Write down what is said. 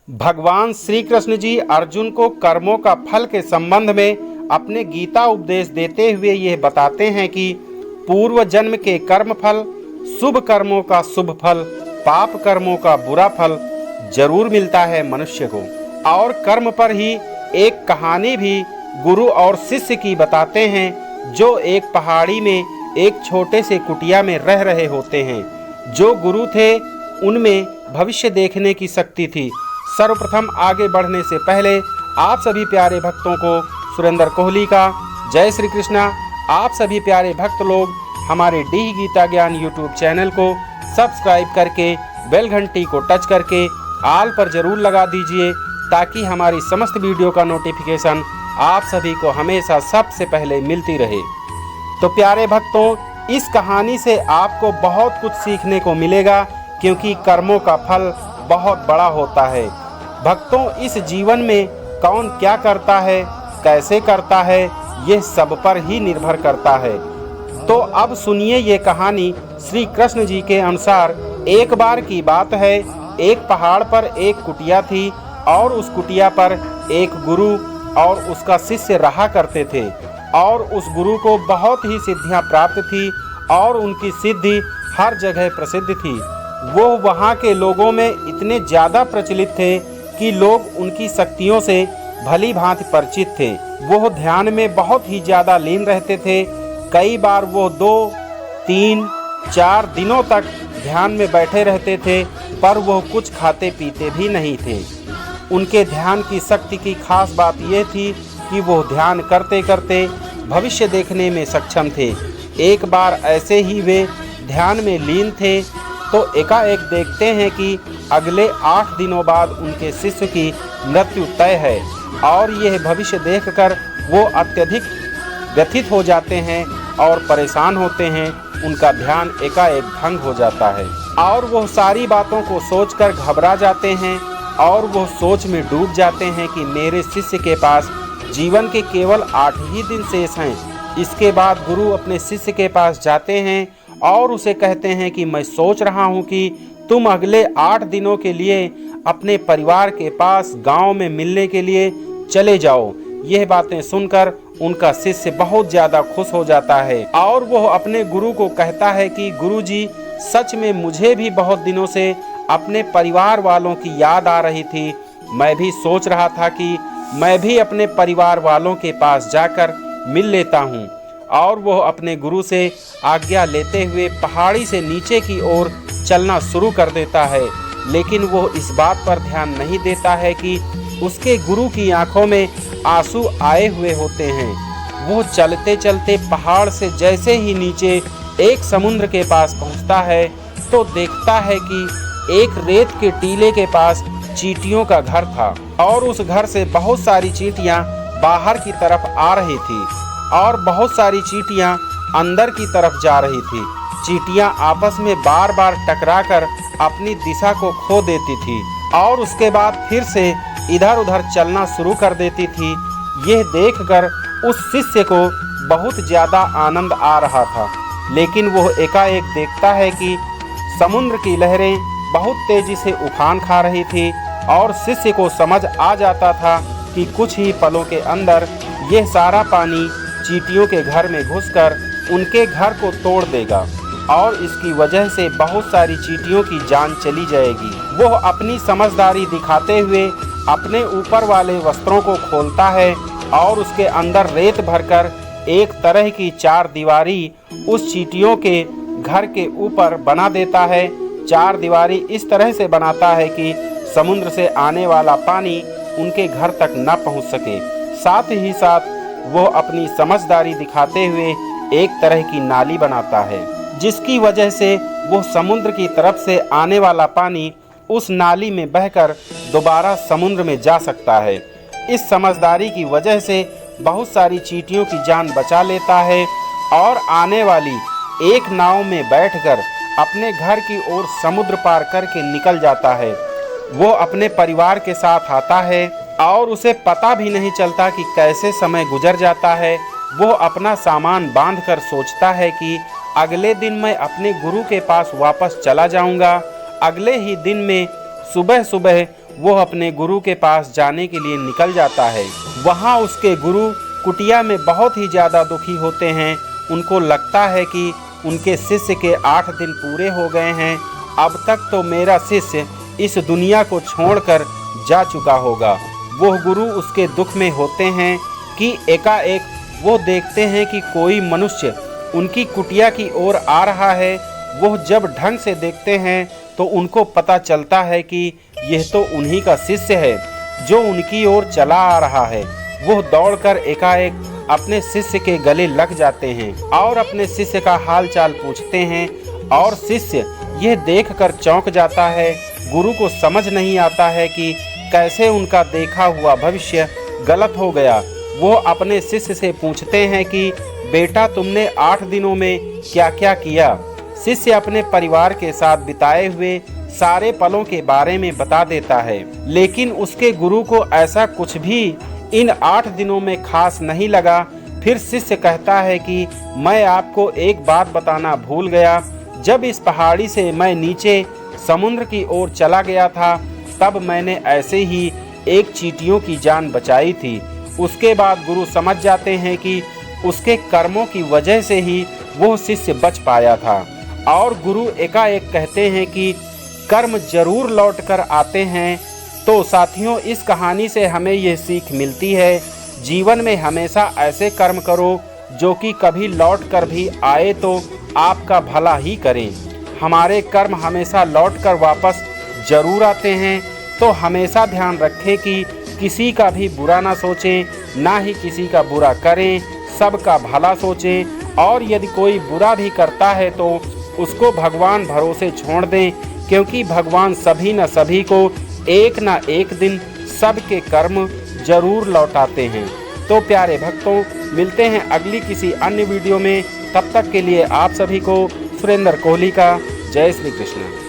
भगवान श्री कृष्ण जी अर्जुन को कर्मों का फल के संबंध में अपने गीता उपदेश देते हुए यह बताते हैं कि पूर्व जन्म के कर्म फल, शुभ कर्मों का शुभ फल, पाप कर्मों का बुरा फल जरूर मिलता है मनुष्य को। और कर्म पर ही एक कहानी भी गुरु और शिष्य की बताते हैं, जो एक पहाड़ी में एक छोटे से कुटिया में रह रहे होते हैं। जो गुरु थे उनमें भविष्य देखने की शक्ति थी। सर्वप्रथम आगे बढ़ने से पहले आप सभी प्यारे भक्तों को सुरेंद्र कोहली का जय श्री कृष्णा। आप सभी प्यारे भक्त लोग हमारे डी गीता ज्ञान यूट्यूब चैनल को सब्सक्राइब करके बेल घंटी को टच करके आल पर जरूर लगा दीजिए, ताकि हमारी समस्त वीडियो का नोटिफिकेशन आप सभी को हमेशा सबसे पहले मिलती रहे। तो प्यारे भक्तों, इस कहानी से आपको बहुत कुछ सीखने को मिलेगा, क्योंकि कर्मों का फल बहुत बड़ा होता है। भक्तों, इस जीवन में कौन क्या करता है, कैसे करता है, यह सब पर ही निर्भर करता है। तो अब सुनिए ये कहानी श्री कृष्ण जी के अनुसार। एक बार की बात है, एक पहाड़ पर एक कुटिया थी और उस कुटिया पर एक गुरु और उसका शिष्य रहा करते थे। और उस गुरु को बहुत ही सिद्धियां प्राप्त थी और उनकी सिद्धि हर जगह प्रसिद्ध थी। वो वहाँ के लोगों में इतने ज़्यादा प्रचलित थे कि लोग उनकी शक्तियों से भली भांति परिचित थे। वो ध्यान में बहुत ही ज़्यादा लीन रहते थे। कई बार वो 2, 3, 4 दिनों तक ध्यान में बैठे रहते थे, पर वो कुछ खाते पीते भी नहीं थे। उनके ध्यान की शक्ति की खास बात यह थी कि वो ध्यान करते करते भविष्य देखने में सक्षम थे। एक बार ऐसे ही वे ध्यान में लीन थे तो एकाएक देखते हैं कि अगले 8 दिनों बाद उनके शिष्य की मृत्यु तय है। और यह भविष्य देखकर वो अत्यधिक व्यथित हो जाते हैं और परेशान होते हैं। उनका ध्यान एकाएक भंग हो जाता है और वो सारी बातों को सोचकर घबरा जाते हैं और वो सोच में डूब जाते हैं कि मेरे शिष्य के पास जीवन के केवल 8 ही दिन शेष हैं। इसके बाद गुरु अपने शिष्य के पास जाते हैं और उसे कहते हैं कि मैं सोच रहा हूँ कि तुम अगले 8 दिनों के लिए अपने परिवार के पास गांव में मिलने के लिए चले जाओ। यह बातें सुनकर उनका शिष्य बहुत ज़्यादा खुश हो जाता है और वह अपने गुरु को कहता है कि गुरुजी, सच में मुझे भी बहुत दिनों से अपने परिवार वालों की याद आ रही थी। मैं भी सोच रहा था कि मैं भी अपने परिवार वालों के पास जाकर मिल लेता हूँ। और वह अपने गुरु से आज्ञा लेते हुए पहाड़ी से नीचे की ओर चलना शुरू कर देता है। लेकिन वो इस बात पर ध्यान नहीं देता है कि उसके गुरु की आंखों में आंसू आए हुए होते हैं। वो चलते चलते पहाड़ से जैसे ही नीचे एक समुद्र के पास पहुंचता है तो देखता है कि एक रेत के टीले के पास चींटियों का घर था और उस घर से बहुत सारी चींटियां बाहर की तरफ आ रही थी और बहुत सारी चींटियां अंदर की तरफ जा रही थी। चींटियां आपस में बार बार टकराकर अपनी दिशा को खो देती थी और उसके बाद फिर से इधर उधर चलना शुरू कर देती थी। यह देखकर उस शिष्य को बहुत ज़्यादा आनंद आ रहा था। लेकिन वह एकाएक देखता है कि समुद्र की लहरें बहुत तेजी से उफान खा रही थी और शिष्य को समझ आ जाता था कि कुछ ही पलों के अंदर यह सारा पानी चींटियों के घर में घुसकर उनके घर को तोड़ देगा और इसकी वजह से बहुत सारी चींटियों की जान चली जाएगी। वह अपनी समझदारी दिखाते हुए अपने ऊपर वाले वस्त्रों को खोलता है और उसके अंदर रेत भरकर एक तरह की 4 दीवारी उस चींटियों के घर के ऊपर बना देता है। 4 दीवारी इस तरह से बनाता है कि समुद्र से आने वाला पानी उनके घर तक न पहुंच सके। साथ ही साथ वो अपनी समझदारी दिखाते हुए एक तरह की नाली बनाता है, जिसकी वजह से वो समुद्र की तरफ से आने वाला पानी उस नाली में बहकर दोबारा समुद्र में जा सकता है। इस समझदारी की वजह से बहुत सारी चींटियों की जान बचा लेता है और आने वाली एक नाव में बैठकर अपने घर की ओर समुद्र पार करके निकल जाता है। वो अपने परिवार के साथ आता है और उसे पता भी नहीं चलता कि कैसे समय गुजर जाता है। वो अपना सामान बांधकर सोचता है कि अगले दिन मैं अपने गुरु के पास वापस चला जाऊंगा। अगले ही दिन में सुबह सुबह वो अपने गुरु के पास जाने के लिए निकल जाता है। वहाँ उसके गुरु कुटिया में बहुत ही ज़्यादा दुखी होते हैं। उनको लगता है कि उनके शिष्य के 8 दिन पूरे हो गए हैं, अब तक तो मेरा शिष्य इस दुनिया को छोड़कर जा चुका होगा। वो गुरु उसके दुख में होते हैं कि एकाएक वो देखते हैं कि कोई मनुष्य उनकी कुटिया की ओर आ रहा है। वो जब ढंग से देखते हैं तो उनको पता चलता है कि यह तो उन्हीं का शिष्य है जो उनकी ओर चला आ रहा है। वो दौड़कर एकाएक अपने शिष्य के गले लग जाते हैं और अपने शिष्य का हाल चाल पूछते हैं और शिष्य यह देखकर चौंक जाता है। गुरु को समझ नहीं आता है कि कैसे उनका देखा हुआ भविष्य गलत हो गया। वो अपने शिष्य से पूछते हैं कि बेटा तुमने 8 दिनों में क्या क्या किया। शिष्य अपने परिवार के साथ बिताए हुए सारे पलों के बारे में बता देता है, लेकिन उसके गुरु को ऐसा कुछ भी इन 8 दिनों में खास नहीं लगा। फिर शिष्य कहता है कि मैं आपको एक बात बताना भूल गया। जब इस पहाड़ी से मैं नीचे समुद्र की ओर चला गया था तब मैंने ऐसे ही एक चींटियों की जान बचाई थी। उसके बाद गुरु समझ जाते हैं कि उसके कर्मों की वजह से ही वो शिष्य बच पाया था और गुरु एकाएक कहते हैं कि कर्म जरूर लौट कर आते हैं। तो साथियों, इस कहानी से हमें ये सीख मिलती है, जीवन में हमेशा ऐसे कर्म करो जो कि कभी लौट कर भी आए तो आपका भला ही करें। हमारे कर्म हमेशा लौट कर वापस जरूर आते हैं, तो हमेशा ध्यान रखें कि किसी का भी बुरा ना सोचें, ना ही किसी का बुरा करें, सबका भला सोचें। और यदि कोई बुरा भी करता है तो उसको भगवान भरोसे छोड़ दें, क्योंकि भगवान सभी न सभी को एक ना एक दिन सबके कर्म जरूर लौटाते हैं। तो प्यारे भक्तों, मिलते हैं अगली किसी अन्य वीडियो में। तब तक के लिए आप सभी को सुरेंद्र कोहली का जय श्री कृष्ण।